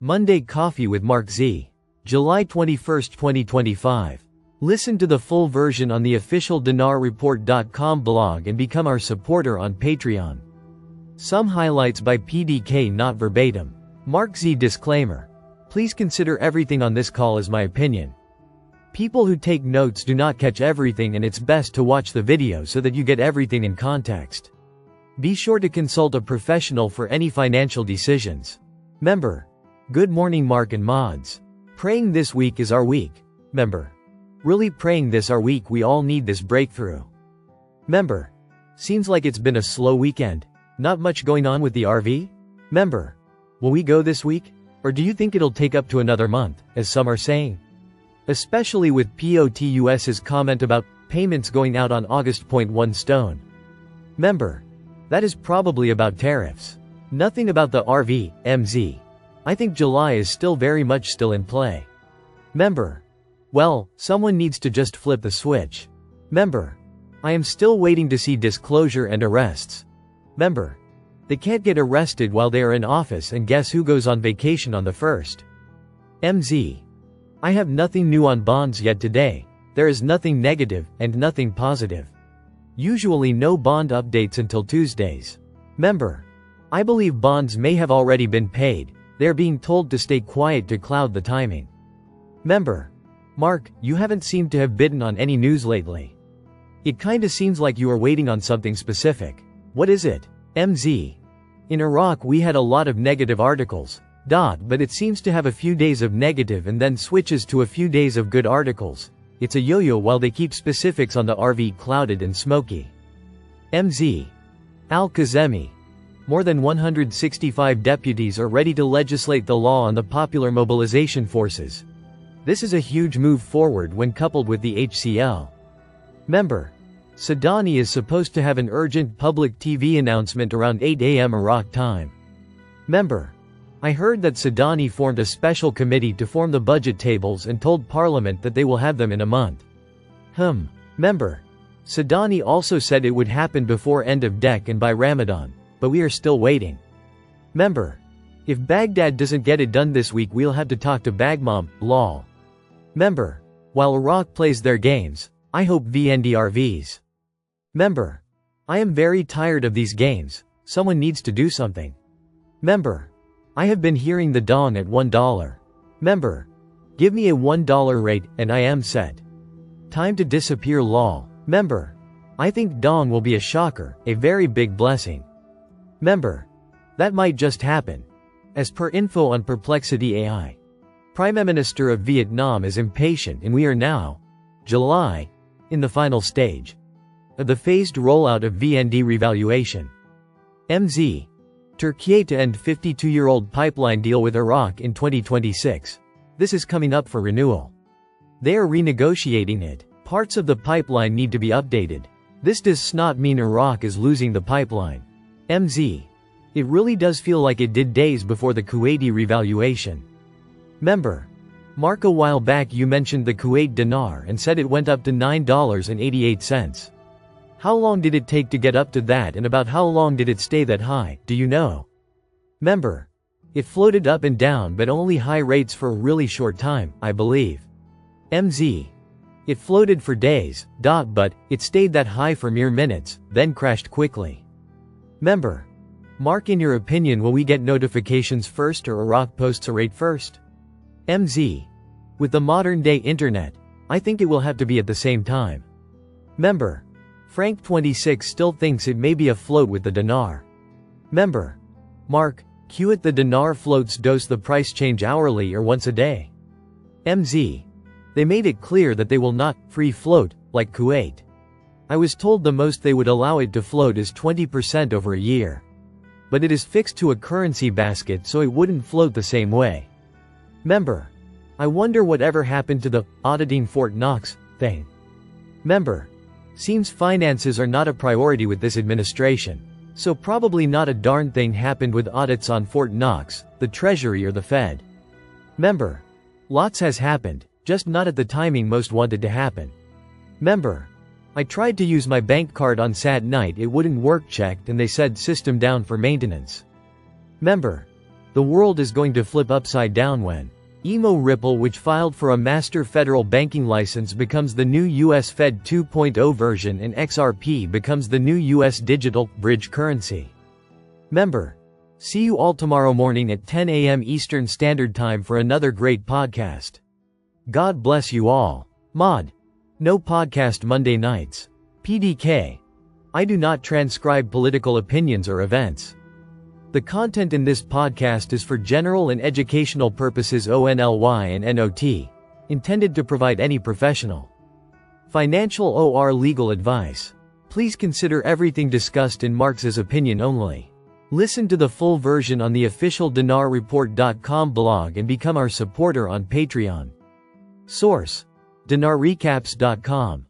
Monday Coffee with MarkZ. July 21, 2025. Listen to the full version on the official dinarreport.com blog and become our supporter on Patreon. Some highlights by PDK, not verbatim. MarkZ disclaimer. Please consider everything on this call as my opinion. People who take notes do not catch everything, and it's best to watch the video so that you get everything in context. Be sure to consult a professional for any financial decisions. Member. Good morning Mark and mods. Praying this week is our week. Member. Really praying this our week, we all need this breakthrough. Member. Seems like it's been a slow weekend. Not much going on with the RV? Member. Will we go this week? Or do you think it'll take up to another month, as some are saying? Especially with POTUS's comment about payments going out on August. 1 stone. Member. That is probably about tariffs. Nothing about the RV, MZ. I think July is still very much still in play. Member. Well, someone needs to just flip the switch. Member. I am still waiting to see disclosure and arrests. Member. They can't get arrested while they are in office, and guess who goes on vacation on the 1st? MZ. I have nothing new on bonds yet today. There is nothing negative, and nothing positive. Usually no bond updates until Tuesdays. Member. I believe bonds may have already been paid. They are being told to stay quiet to cloud the timing. Member. Mark, you haven't seemed to have bitten on any news lately. It kinda seems like you are waiting on something specific. What is it? MZ. In Iraq we had a lot of negative articles. But it seems to have a few days of negative and then switches to a few days of good articles. It's a yo-yo while they keep specifics on the RV clouded and smoky. MZ. Al-Kazemi. More than 165 deputies are ready to legislate the law on the Popular Mobilization Forces. This is a huge move forward when coupled with the HCL. Member. Sudani is supposed to have an urgent public TV announcement around 8 a.m. Iraq time. Member. I heard that Sudani formed a special committee to form the budget tables and told Parliament that they will have them in a month. Member. Sudani also said it would happen before end of DEC and by Ramadan, but we are still waiting. Member. If Baghdad doesn't get it done this week, we'll have to talk to Bagmom, lol. Member. While Iraq plays their games, I hope VNDRVs. Member. I am very tired of these games. Someone needs to do something. Member. I have been hearing the dong at $1. Member. Give me a $1 rate, and I am set. Time to disappear lol. Member. I think dong will be a shocker, a very big blessing. Member. That might just happen. As per info on Perplexity AI. Prime Minister of Vietnam is impatient, and we are now, July, in the final stage of the phased rollout of VND revaluation. MZ. Turkey to end 52-year-old pipeline deal with Iraq in 2026. This is coming up for renewal. They are renegotiating it. Parts of the pipeline need to be updated. This does not mean Iraq is losing the pipeline. MZ. It really does feel like it did days before the Kuwaiti revaluation. Member. Mark, a while back you mentioned the Kuwait dinar and said it went up to $9.88. How long did it take to get up to that, and about how long did it stay that high, do you know? Member. It floated up and down, but only high rates for a really short time, I believe. MZ. It floated for days, but it stayed that high for mere minutes, then crashed quickly. Member. Mark, in your opinion, will we get notifications first or Iraq posts a rate first? MZ. With the modern day internet, I think it will have to be at the same time. Member. Frank26 still thinks it may be a float with the dinar. Member. Mark, Kuwait the dinar floats dose the price change hourly or once a day. MZ. They made it clear that they will not free float, like Kuwait. I was told the most they would allow it to float is 20% over a year. But it is fixed to a currency basket, so it wouldn't float the same way. Member. I wonder whatever happened to the auditing Fort Knox thing. Member. Seems finances are not a priority with this administration. So probably not a darn thing happened with audits on Fort Knox, the Treasury or the Fed. Member. Lots has happened, just not at the timing most wanted to happen. Member. I tried to use my bank card on Sat night, it wouldn't work, checked and they said system down for maintenance. Member. The world is going to flip upside down when Emo Ripple, which filed for a master federal banking license, becomes the new US Fed 2.0 version, and XRP becomes the new US digital bridge currency. Member. See you all tomorrow morning at 10 a.m. Eastern Standard Time for another great podcast. God bless you all. Mod. No podcast Monday nights. PDK. I do not transcribe political opinions or events. The content in this podcast is for general and educational purposes only and not intended to provide any professional, financial or legal advice. Please consider everything discussed in MarkZ's opinion only. Listen to the full version on the official dinarreport.com blog and become our supporter on Patreon. Source: dinarrecaps.com